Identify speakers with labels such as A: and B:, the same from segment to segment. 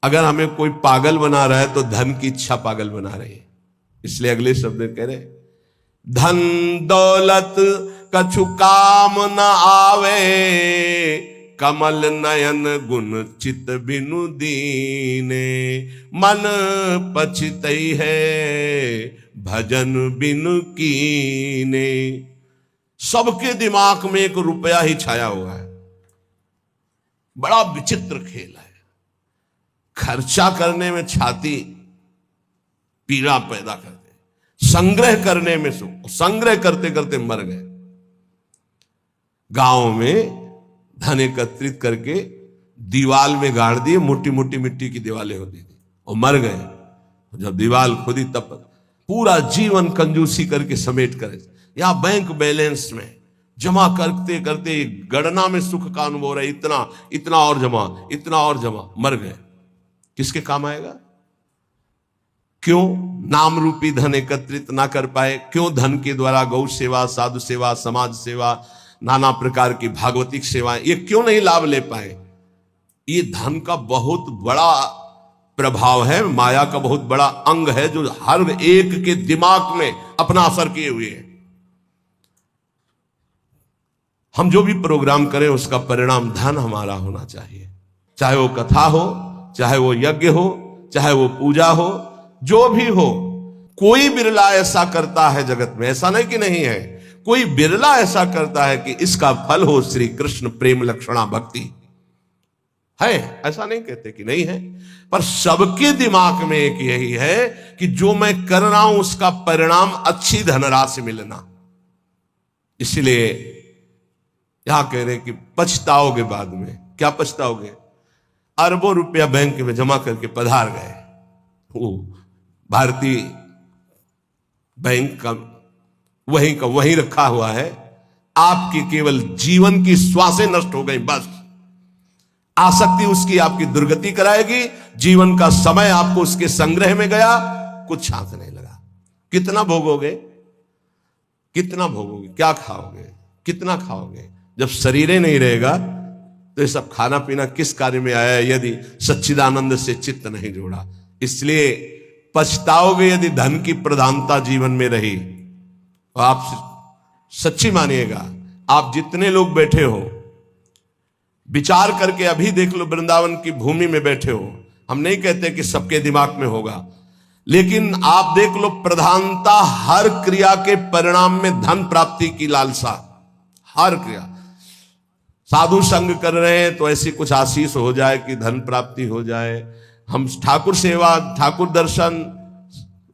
A: अगर हमें कोई पागल बना रहा है तो धन की इच्छा पागल बना रही है। इसलिए अगले शब्द में कह रहे, धन दौलत कछु काम न आवे, कमल नयन गुण चित बिनु दीने, मन पछतई है भजन बिनु कीने। सबके दिमाग में एक रुपया ही छाया हुआ है। बड़ा विचित्र खेल है। खर्चा करने में छाती पीड़ा पैदा करते, संग्रह करने में सुख। संग्रह करते करते मर गए। गांव में धन एकत्रित करके दीवाल में गाड़ दिए, मोटी मोटी मिट्टी की दीवालें होती थी, और मर गए। जब दीवाल खुदी तब पूरा जीवन कंजूसी करके समेट कर, या बैंक बैलेंस में जमा करते करते गणना में सुख का अनुभव रहा, इतना इतना और जमा, इतना और जमा, मर गए। किसके काम आएगा? क्यों नाम रूपी धन एकत्रित ना कर पाए? क्यों धन के द्वारा गौ सेवा, साधु सेवा, समाज सेवा, नाना प्रकार की भागवतिक सेवाएं, ये क्यों नहीं लाभ ले पाए? ये धन का बहुत बड़ा प्रभाव है, माया का बहुत बड़ा अंग है, जो हर एक के दिमाग में अपना असर किए हुए है। हम जो भी प्रोग्राम करें उसका परिणाम धन हमारा होना चाहिए। चाहे वो कथा हो, चाहे वो यज्ञ हो, चाहे वो पूजा हो, जो भी हो। कोई बिरला ऐसा करता है जगत में, ऐसा नहीं कि नहीं है, कोई बिरला ऐसा करता है कि इसका फल हो श्री कृष्ण प्रेम लक्षणा भक्ति। है, ऐसा नहीं कहते कि नहीं है, पर सबके दिमाग में एक यही है कि जो मैं कर रहा हूं उसका परिणाम अच्छी धनराशि मिलना। इसलिए यहां कह रहे कि पछताओगे बाद में। क्या पछताओगे? अरबों रुपया बैंक में जमा करके पधार गए, वो भारतीय बैंक का वहीं रखा हुआ है, आपकी केवल जीवन की श्वासें नष्ट हो गई। बस आसक्ति उसकी आपकी दुर्गति कराएगी। जीवन का समय आपको उसके संग्रह में गया, कुछ हाथ नहीं लगा। कितना भोगोगे? कितना भोगोगे? क्या खाओगे? कितना खाओगे? जब शरीर ही नहीं रहेगा तो ये सब खाना पीना किस कार्य में आया, यदि सच्चिदानंद से चित्त नहीं जोड़ा। इसलिए पछताओगे यदि धन की प्रधानता जीवन में रही। और आप सच्ची मानिएगा, आप जितने लोग बैठे हो, विचार करके अभी देख लो, वृंदावन की भूमि में बैठे हो। हम नहीं कहते कि सबके दिमाग में होगा, लेकिन आप देख लो, प्रधानता हर क्रिया के परिणाम में धन प्राप्ति की लालसा। हर क्रिया, साधु संग कर रहे हैं तो ऐसी कुछ आशीष हो जाए कि धन प्राप्ति हो जाए। हम ठाकुर सेवा, ठाकुर दर्शन,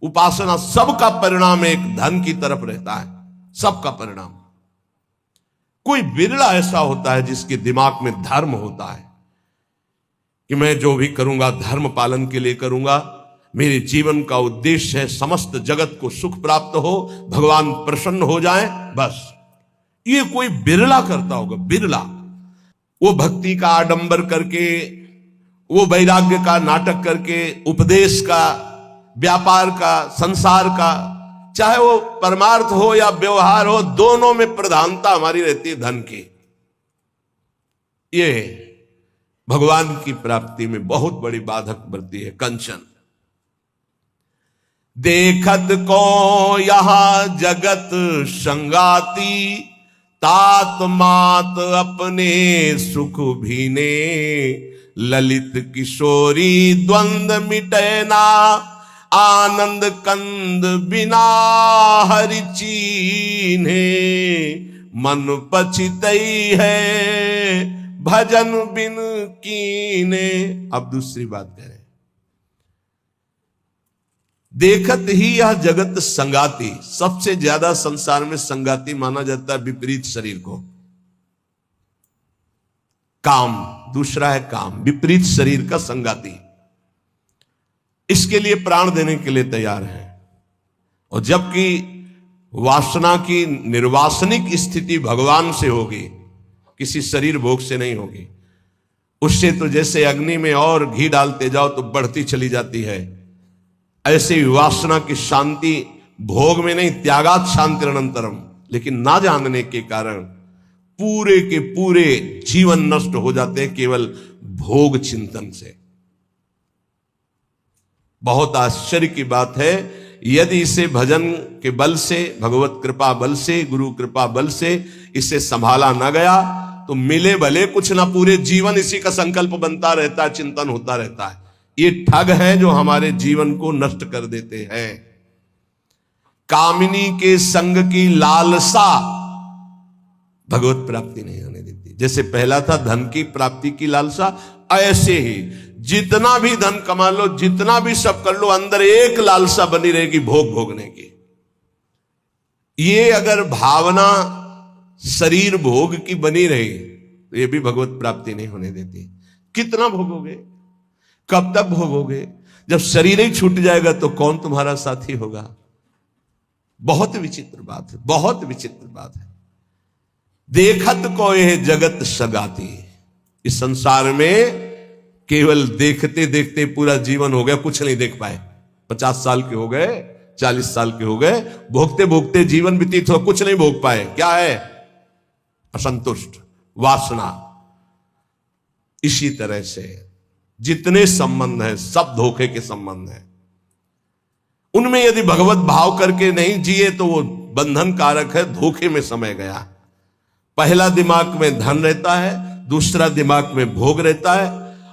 A: उपासना, सबका परिणाम एक धन की तरफ रहता है। सबका परिणाम। कोई बिरला ऐसा होता है जिसके दिमाग में धर्म होता है कि मैं जो भी करूंगा धर्म पालन के लिए करूंगा, मेरे जीवन का उद्देश्य है समस्त जगत को सुख प्राप्त हो, भगवान प्रसन्न हो जाए, बस। ये कोई बिरला करता होगा, बिरला। वो भक्ति का आडंबर करके, वो वैराग्य का नाटक करके, उपदेश का, व्यापार का, संसार का, चाहे वो परमार्थ हो या व्यवहार हो, दोनों में प्रधानता हमारी रहती है धन की। ये भगवान की प्राप्ति में बहुत बड़ी बाधक बनती है। कंचन देखत को यहां जगत संगाती, तात मात अपने सुख भीने, ललित किशोरी द्वंद मिटे ना, आनंद कंद बिना हरि चीन्हे, मन पछितई है भजन बिन कीने। अब दूसरी बात कह रहे, देखत ही यह जगत संगाती। सबसे ज्यादा संसार में संगाती माना जाता है विपरीत शरीर को। काम, दूसरा है काम, विपरीत शरीर का संगाती। इसके लिए प्राण देने के लिए तैयार है। और जबकि वासना की निर्वासनिक स्थिति भगवान से होगी, किसी शरीर भोग से नहीं होगी। उससे तो जैसे अग्नि में और घी डालते जाओ तो बढ़ती चली जाती है, ऐसे ही वासना की शांति भोग में नहीं, त्यागात शांति अनंतरम। लेकिन ना जानने के कारण पूरे के पूरे जीवन नष्ट हो जाते हैं केवल भोग चिंतन से। बहुत आश्चर्य की बात है, यदि इसे भजन के बल से, भगवत कृपा बल से, गुरु कृपा बल से इसे संभाला ना गया तो मिले भले कुछ ना, पूरे जीवन इसी का संकल्प बनता रहता है, चिंतन होता रहता है। ये ठग हैं जो हमारे जीवन को नष्ट कर देते हैं। कामिनी के संग की लालसा भगवत प्राप्ति नहीं होने देती। जैसे पहला था धन की प्राप्ति की लालसा, ऐसे ही जितना भी धन कमा लो, जितना भी सब कर लो, अंदर एक लालसा बनी रहेगी भोग भोगने की। ये अगर भावना शरीर भोग की बनी रही तो ये भी भगवत प्राप्ति नहीं होने देती। कितना भोगोगे, कब तक भोगोगे? जब शरीर ही छूट जाएगा तो कौन तुम्हारा साथी होगा? बहुत विचित्र बात है, बहुत विचित्र बात है। देखत को यह जगत सगाती, इस संसार में केवल देखते देखते पूरा जीवन हो गया, कुछ नहीं देख पाए। 50 साल के हो गए, 40 साल के हो गए, भोगते भोगते जीवन व्यतीत हो, कुछ नहीं भोग पाए। क्या है? असंतुष्ट, वासना। इसी तरह से जितने संबंध हैं सब धोखे के संबंध हैं। उनमें यदि भगवत भाव करके नहीं जिए तो वो बंधन कारक है, धोखे में समय गया। पहला दिमाग में धन रहता है, दूसरा दिमाग में भोग रहता है,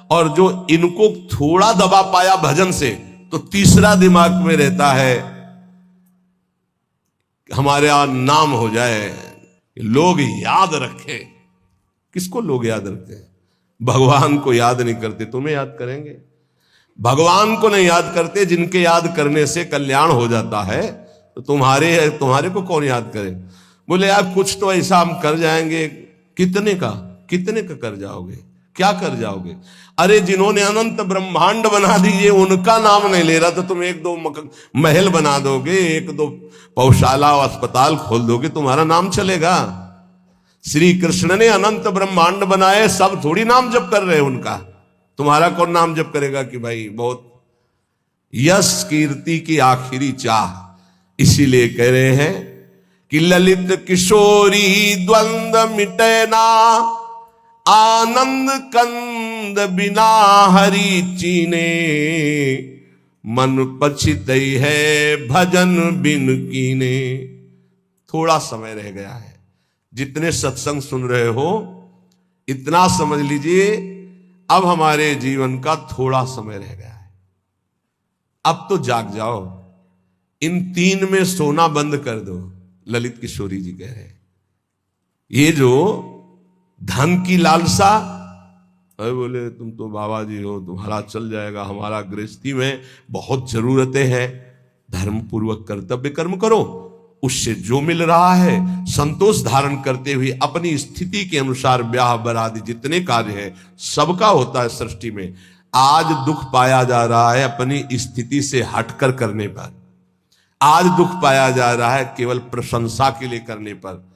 A: और जो इनको थोड़ा दबा पाया भजन से तो तीसरा दिमाग में रहता है हमारे यहां नाम हो जाए, लोग याद रखे। किसको लोग याद रखते हैं? भगवान को याद नहीं करते, तुम्हें याद करेंगे। भगवान को नहीं याद करते, जिनके याद करने से कल्याण हो जाता है, तो तुम्हारे को कौन याद करे? बोले यार कुछ तो ऐसा हम कर जाएंगे। कितने का कर जाओगे? क्या कर जाओगे? अरे जिन्होंने अनंत ब्रह्मांड बना दिए उनका नाम नहीं ले रहा तो तुम एक दो महल बना दोगे, एक दो पौशाला और अस्पताल खोल दोगे, तुम्हारा नाम चलेगा? श्री कृष्ण ने अनंत ब्रह्मांड बनाए, सब थोड़ी नाम जप कर रहे हैं उनका। तुम्हारा कौन नाम जप करेगा कि भाई बहुत यश कीर्ति की आखिरी चाह। इसीलिए कह रहे हैं कि ललित किशोरी द्वंद्व मिटे ना, आनंद कंद बिना हरि चीने, मन पछित है भजन बिन कीने। थोड़ा समय रह गया है। जितने सत्संग सुन रहे हो इतना समझ लीजिए, अब हमारे जीवन का थोड़ा समय रह गया है। अब तो जाग जाओ, इन 3 में सोना बंद कर दो। ललित किशोरी जी कह रहे हैं ये जो धन की लालसा, अरे बोले तुम तो बाबा जी हो, तुम्हारा चल जाएगा, हमारा गृहस्थी में बहुत जरूरतें हैं, धर्म पूर्वक कर्तव्य कर्म करो, उससे जो मिल रहा है संतोष धारण करते हुए अपनी स्थिति के अनुसार ब्याह बरादी जितने कार्य हैं सबका होता है सृष्टि में। आज दुख पाया जा रहा है अपनी स्थिति से हटकर करने पर, आज दुख पाया जा रहा है केवल प्रशंसा के लिए करने पर।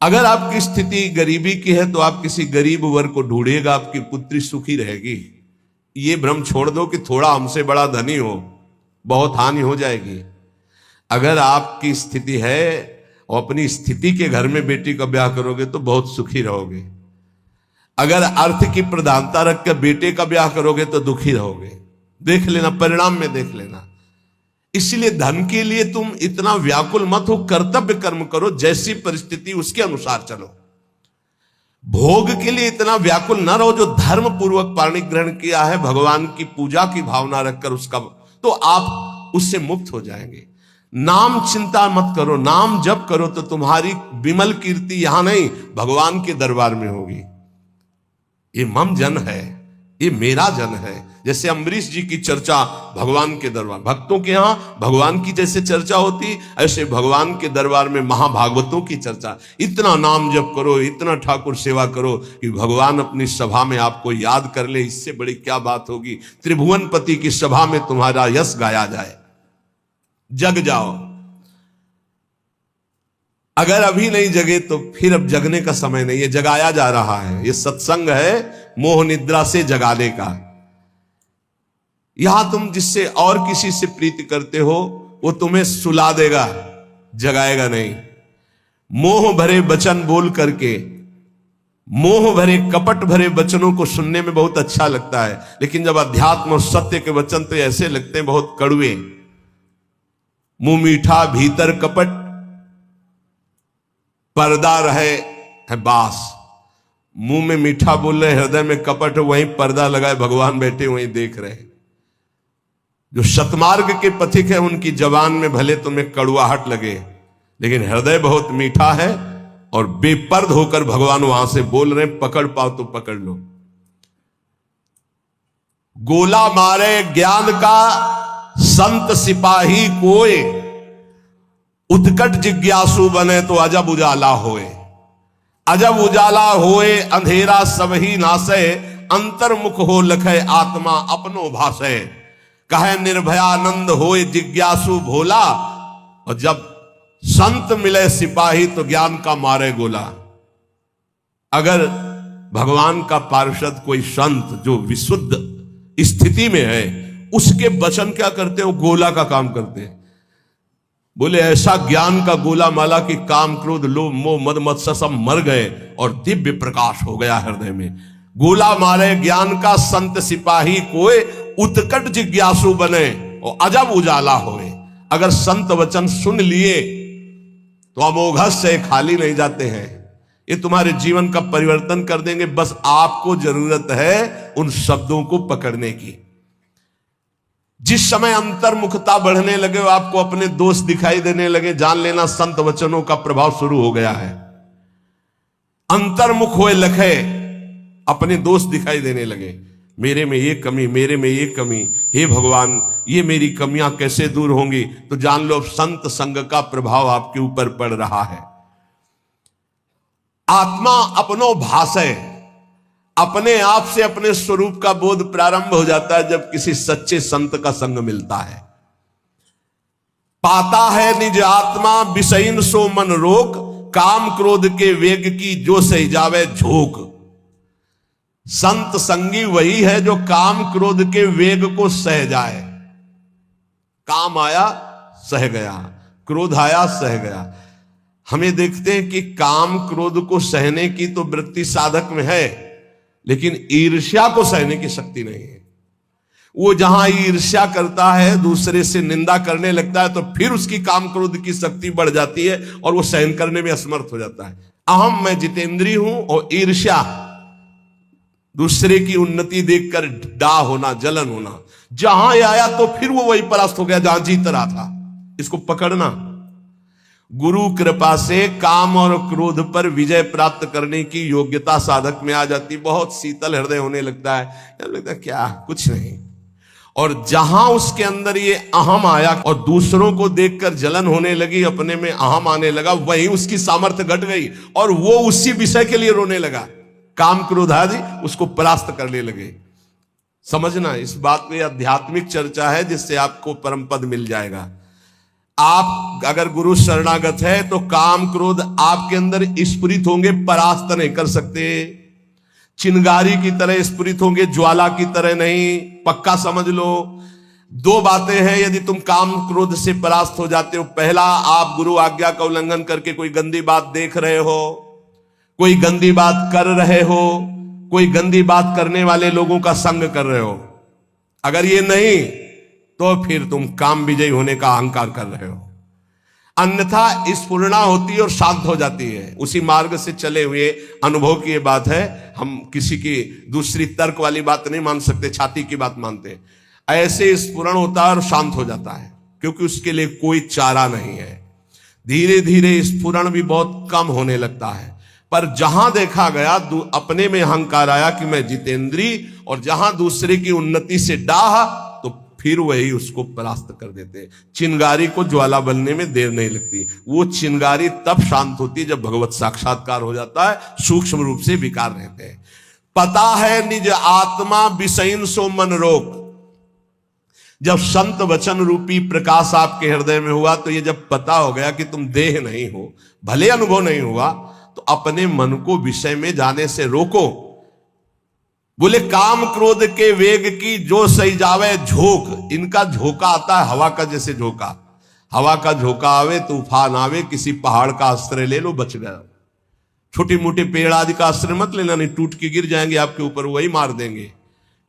A: अगर आपकी स्थिति गरीबी की है तो आप किसी गरीब वर्ग को ढूंढिएगा, आपकी पुत्री सुखी रहेगी। ये भ्रम छोड़ दो कि थोड़ा हमसे बड़ा धनी हो, बहुत हानि हो जाएगी। अगर आपकी स्थिति है और अपनी स्थिति के घर में बेटी का ब्याह करोगे तो बहुत सुखी रहोगे। अगर अर्थ की प्रधानता रखकर बेटे का ब्याह करोगे तो दुखी रहोगे। देख लेना, परिणाम में देख लेना। इसलिए धन के लिए तुम इतना व्याकुल मत हो, कर्तव्य कर्म करो, जैसी परिस्थिति उसके अनुसार चलो। भोग के लिए इतना व्याकुल न रहो। जो धर्म पूर्वक पाणी ग्रहण किया है, भगवान की पूजा की भावना रखकर उसका, तो आप उससे मुक्त हो जाएंगे। नाम चिंता मत करो, नाम जप करो तो तुम्हारी विमल कीर्ति यहां नहीं भगवान के दरबार में होगी। ये मम जन है, ये मेरा जन है। जैसे अम्बरीश जी की चर्चा भगवान के दरबार, भक्तों के यहां भगवान की जैसे चर्चा होती, ऐसे भगवान के दरबार में महाभागवतों की चर्चा। इतना नाम जप करो, इतना ठाकुर सेवा करो कि भगवान अपनी सभा में आपको याद कर ले। इससे बड़ी क्या बात होगी? त्रिभुवनपति की सभा में तुम्हारा यश गाया जाए। जग जाओ। अगर अभी नहीं जगे तो फिर अब जगने का समय नहीं है, जगाया जा रहा है। ये सत्संग है मोह निद्रा से जगाने का। यहां तुम जिससे और किसी से प्रीति करते हो वो तुम्हें सुला देगा, जगाएगा नहीं। मोह भरे वचन बोल करके मोह भरे कपट भरे वचनों को सुनने में बहुत अच्छा लगता है, लेकिन जब अध्यात्म और सत्य के वचन तो ऐसे लगते हैं बहुत कड़वे। मुंह मीठा भीतर कपट, पर्दा रहे है बास। मुंह में मीठा बोल रहे, हृदय में कपट है, वहीं पर्दा लगाए भगवान बैठे वहीं देख रहे। जो शतमार्ग के पथिक है उनकी जबान में भले तुम्हें कड़वाहट लगे, लेकिन हृदय बहुत मीठा है और बेपर्द होकर भगवान वहां से बोल रहे, पकड़ पाओ तो पकड़ लो। गोला मारे ज्ञान का संत सिपाही कोय, उत्कट जिज्ञासु बने तो अजब उजाला होए। अजब उजाला होए अंधेरा सब ही नासे, अंतर्मुख हो लखे आत्मा अपनो भाषे। कहे निर्भयानंद होए जिज्ञासु भोला, और जब संत मिले सिपाही तो ज्ञान का मारे गोला। अगर भगवान का पार्षद कोई संत जो विशुद्ध स्थिति में है, उसके वचन क्या करते हैं? वो गोला का काम करते हैं। बोले ऐसा ज्ञान का गोला माला कि काम क्रोध लोभ मोह मद मत्सर सब मर गए और दिव्य प्रकाश हो गया हृदय में। गोला मारे ज्ञान का संत सिपाही कोई, उत्कट जिज्ञासु बने और अजब उजाला होए। अगर संत वचन सुन लिए तो अमोघस से खाली नहीं जाते हैं, ये तुम्हारे जीवन का परिवर्तन कर देंगे। बस आपको जरूरत है उन शब्दों को पकड़ने की। जिस समय अंतर्मुखता बढ़ने लगे, आपको अपने दोष दिखाई देने लगे, जान लेना संत वचनों का प्रभाव शुरू हो गया है। अंतर्मुख हुए लखे, अपने दोष दिखाई देने लगे, मेरे में ये कमी, मेरे में ये कमी, हे भगवान ये मेरी कमियां कैसे दूर होंगी? तो जान लो संत संग का प्रभाव आपके ऊपर पड़ रहा है। आत्मा अपनो भाषे, अपने आप से अपने स्वरूप का बोध प्रारंभ हो जाता है जब किसी सच्चे संत का संग मिलता है। पाता है निज आत्मा विषयीन सो मन रोक, काम क्रोध के वेग की जो सही जावे झोंक। संत संगी वही है जो काम क्रोध के वेग को सह जाए। काम आया सह गया, क्रोध आया सह गया। हमें देखते हैं कि काम क्रोध को सहने की तो वृत्ति साधक में है, लेकिन ईर्ष्या को सहने की शक्ति नहीं है। वो जहां ईर्ष्या करता है, दूसरे से निंदा करने लगता है, तो फिर उसकी काम क्रोध की शक्ति बढ़ जाती है और वो सहन करने में असमर्थ हो जाता है। अहम मैं जितेंद्रिय हूं और ईर्ष्या दूसरे की उन्नति देखकर डाह होना, जलन होना, जहां आया तो फिर वो वही परास्त हो गया जहां जीत रहा था। इसको पकड़ना। गुरु कृपा से काम और क्रोध पर विजय प्राप्त करने की योग्यता साधक में आ जाती। बहुत शीतल हृदय होने लगता है, लगता है क्या कुछ नहीं। और जहां उसके अंदर ये अहम आया और दूसरों को देखकर जलन होने लगी, अपने में अहम आने लगा, वहीं उसकी सामर्थ्य घट गई और वो उसी विषय के लिए रोने लगा। काम क्रोध आदि उसको परास्त करने लगे। समझना, इस बात में आध्यात्मिक चर्चा है जिससे आपको परम पद मिल जाएगा। आप अगर गुरु शरणागत है तो काम क्रोध आपके अंदर स्फुरित होंगे, परास्त नहीं कर सकते। चिंगारी की तरह स्फुरित होंगे, ज्वाला की तरह नहीं। पक्का समझ लो, दो बातें हैं यदि तुम काम क्रोध से परास्त हो जाते हो। पहला, आप गुरु आज्ञा का उल्लंघन करके कोई गंदी बात देख रहे हो, कोई गंदी बात कर रहे हो, कोई गंदी बात करने वाले लोगों का संग कर रहे हो। अगर ये नहीं तो फिर तुम काम विजयी होने का अहंकार कर रहे हो। अन्यथा स्फुरणा होती है और शांत हो जाती है। उसी मार्ग से चले हुए अनुभव की ये बात है। हम किसी की दूसरी तर्क वाली बात नहीं मान सकते, छाती की बात मानते हैं। ऐसे स्फुरण होता है और शांत हो जाता है, क्योंकि उसके लिए कोई चारा नहीं है। धीरे धीरे स्फुरण भी बहुत कम होने लगता है। पर जहां देखा गया अपने में अहंकार आया कि मैं जितेंद्री, और जहां दूसरे की उन्नति से डाह, तो फिर वही उसको परास्त कर देते। चिंगारी को ज्वाला बनने में देर नहीं लगती। वो चिंगारी तब शांत होती है जब भगवत साक्षात्कार हो जाता है, सूक्ष्म रूप से विकार रहते हैं। पता है निज आत्मा विषयीन सो मन रोक। जब संत वचन रूपी प्रकाश आपके हृदय में हुआ, तो ये जब पता हो गया कि तुम देह नहीं हो, भले अनुभव नहीं हुआ, तो अपने मन को विषय में जाने से रोको। बोले काम क्रोध के वेग की जो सही जावे झोंक। इनका झोंका आता है हवा का, जैसे झोंका, हवा का झोंका आवे, तूफान आवे, किसी पहाड़ का आश्रय ले लो, बच गया। छोटे मोटे पेड़ आदि का आश्रय मत लेना, नहीं टूट के गिर जाएंगे आपके ऊपर, वही मार देंगे।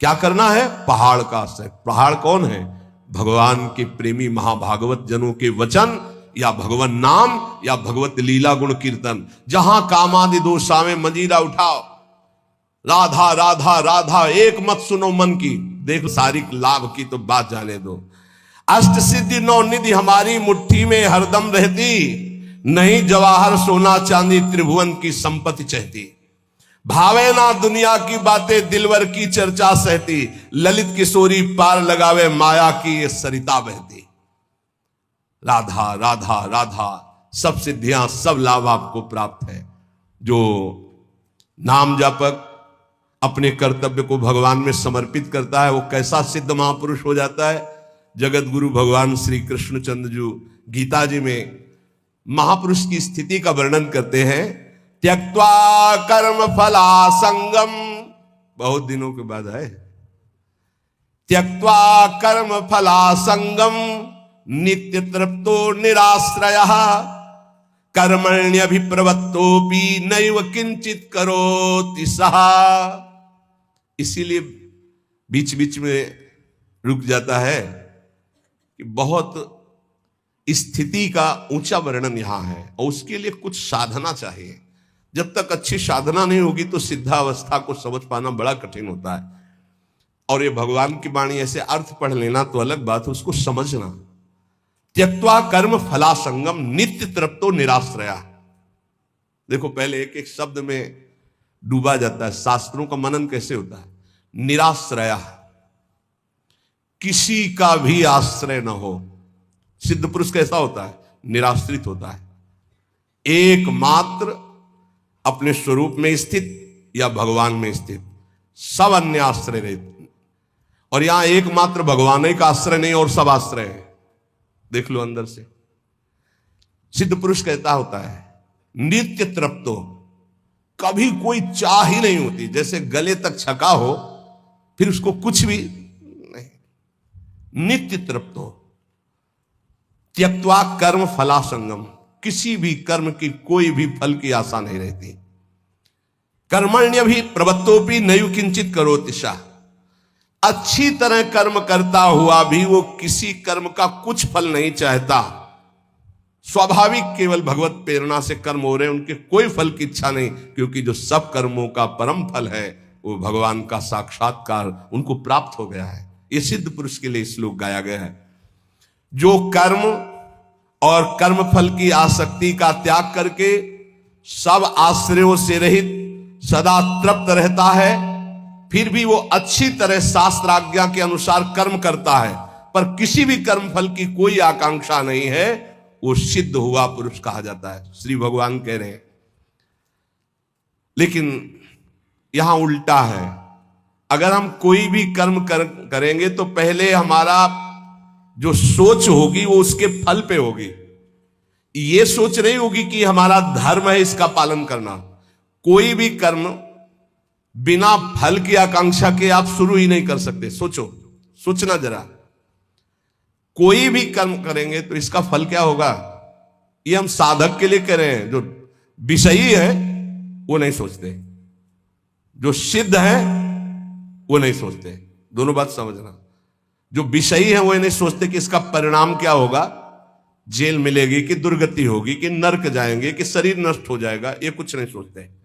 A: क्या करना है? पहाड़ का आश्रय। पहाड़ कौन है? भगवान के प्रेमी महाभागवत जनों के वचन, या भगवान नाम, या भगवत लीला गुण कीर्तन। जहां कामादि दोषावे मंजीरा उठाओ, राधा राधा राधा एक मत सुनो मन की। देखो सारी लाभ की तो बात जाने दो। अष्ट सिद्धि नौ निधि हमारी मुट्ठी में हरदम रहती, नहीं जवाहर सोना चांदी त्रिभुवन की संपत्ति चाहती। भावे ना दुनिया की बातें दिलवर की चर्चा सहती, ललित किशोरी पार लगावे माया की ये सरिता बहती। राधा राधा राधा, सब सिद्धियां सब लाभ आपको प्राप्त है। जो नाम जापक अपने कर्तव्य को भगवान में समर्पित करता है, वो कैसा सिद्ध महापुरुष हो जाता है। जगत गुरु भगवान श्री कृष्णचंद्र जी गीता जी में महापुरुष की स्थिति का वर्णन करते हैं। त्यक्त्वा कर्म फला संगम, बहुत दिनों के बाद है। त्यक्त्वा कर्म फला संगम नित्य तृप्तो निराश्रयः, कर्मण्यभिप्रवृत्तोपि नैव किंचित करोति सः। इसीलिए बीच बीच में रुक जाता है कि बहुत स्थिति का ऊंचा वर्णन यहां है, और उसके लिए कुछ साधना चाहिए। जब तक अच्छी साधना नहीं होगी तो सिद्धावस्था को समझ पाना बड़ा कठिन होता है। और ये भगवान की वाणी ऐसे अर्थ पढ़ लेना तो अलग बात है, उसको समझना। त्यक्त्वा कर्म फला संगम नित्य तृप्तो निराश्रया। देखो पहले एक एक शब्द में डूबा जाता है। शास्त्रों का मनन कैसे होता है? निराश्रया, किसी का भी आश्रय न हो। सिद्ध पुरुष कैसा होता है? निराश्रित होता है, एकमात्र अपने स्वरूप में स्थित या भगवान में स्थित, सब अन्य आश्रय रहते। और यहां एकमात्र भगवान ही का आश्रय नहीं और सब आश्रय है। देख लो अंदर से। सिद्ध पुरुष कहता होता है नित्य तृप्तो, कभी कोई चाह ही नहीं होती। जैसे गले तक छका हो फिर उसको कुछ भी नहीं। नित्य तृप्तो। त्यक्त्वा कर्म फला संगम, किसी भी कर्म की कोई भी फल की आशा नहीं रहती। कर्मण्य भी प्रवृत्तोपि नैव किंचित करोति सः, अच्छी तरह कर्म करता हुआ भी वो किसी कर्म का कुछ फल नहीं चाहता। स्वाभाविक केवल भगवत प्रेरणा से कर्म हो रहे हैं, उनके कोई फल की इच्छा नहीं, क्योंकि जो सब कर्मों का परम फल है वो भगवान का साक्षात्कार उनको प्राप्त हो गया है। ये सिद्ध पुरुष के लिए श्लोक गाया गया है। जो कर्म और कर्म फल की आसक्ति का त्याग करके सब आश्रयों से रहित सदा तृप्त रहता है, फिर भी वो अच्छी तरह शास्त्र आज्ञा के अनुसार कर्म करता है, पर किसी भी कर्म फल की कोई आकांक्षा नहीं है, वो सिद्ध हुआ पुरुष कहा जाता है। श्री भगवान कह रहे हैं। लेकिन यहां उल्टा है। अगर हम कोई भी कर्म करेंगे तो पहले हमारा जो सोच होगी वो उसके फल पे होगी। ये सोच नहीं होगी कि हमारा धर्म है इसका पालन करना। कोई भी कर्म बिना फल की आकांक्षा के आप शुरू ही नहीं कर सकते। सोचना जरा। कोई भी कर्म करेंगे तो इसका फल क्या होगा, ये हम साधक के लिए कह रहे हैं। जो विषयी है वो नहीं सोचते, जो सिद्ध है वो नहीं सोचते। दोनों बात समझना। जो विषयी है वो नहीं सोचते कि इसका परिणाम क्या होगा, जेल मिलेगी कि दुर्गति होगी कि नरक जाएंगे कि शरीर नष्ट हो जाएगा, ये कुछ नहीं सोचते।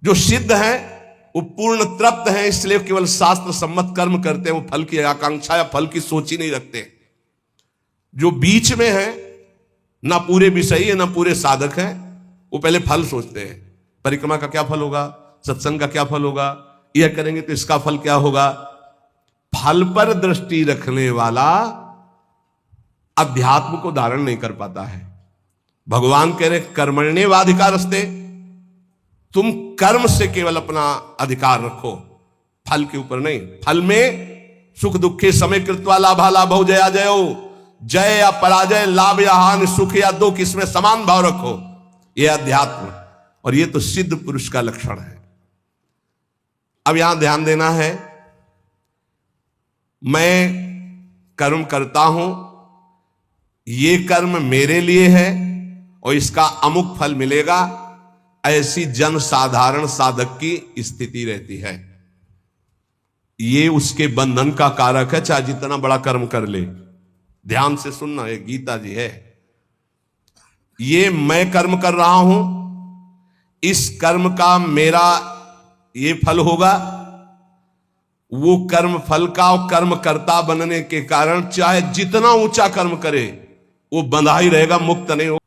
A: जो सिद्ध है वो पूर्ण तृप्त है, इसलिए केवल शास्त्र सम्मत कर्म करते हैं। वो फल की आकांक्षा या फल की सोच ही नहीं रखते। जो बीच में है, ना पूरे विषयी है ना पूरे साधक है, वो पहले फल सोचते हैं। परिक्रमा का क्या फल होगा, सत्संग का क्या फल होगा, यह करेंगे तो इसका फल क्या होगा। फल पर दृष्टि रखने वाला अध्यात्म को धारण नहीं कर पाता है। भगवान कह रहे कर्मण्येवाधिकारस्ते, तुम कर्म से केवल अपना अधिकार रखो, फल के ऊपर नहीं। फल में सुख दुखे समय कृत्वा लाभा लाभो जया जयो, जय या पराजय, लाभ या हानि, सुख या दुख, इसमें समान भाव रखो। यह अध्यात्म, और यह तो सिद्ध पुरुष का लक्षण है। अब यहां ध्यान देना है, मैं कर्म करता हूं, ये कर्म मेरे लिए है और इसका अमुक फल मिलेगा, ऐसी जन साधारण साधक की स्थिति रहती है। ये उसके बंधन का कारक है, चाहे जितना बड़ा कर्म कर ले। ध्यान से सुनना, ये गीता जी है। ये मैं कर्म कर रहा हूं, इस कर्म का मेरा ये फल होगा, वो कर्म फल का और कर्म कर्ता बनने के कारण चाहे जितना ऊंचा कर्म करे वो बंधा ही रहेगा, मुक्त नहीं होगा।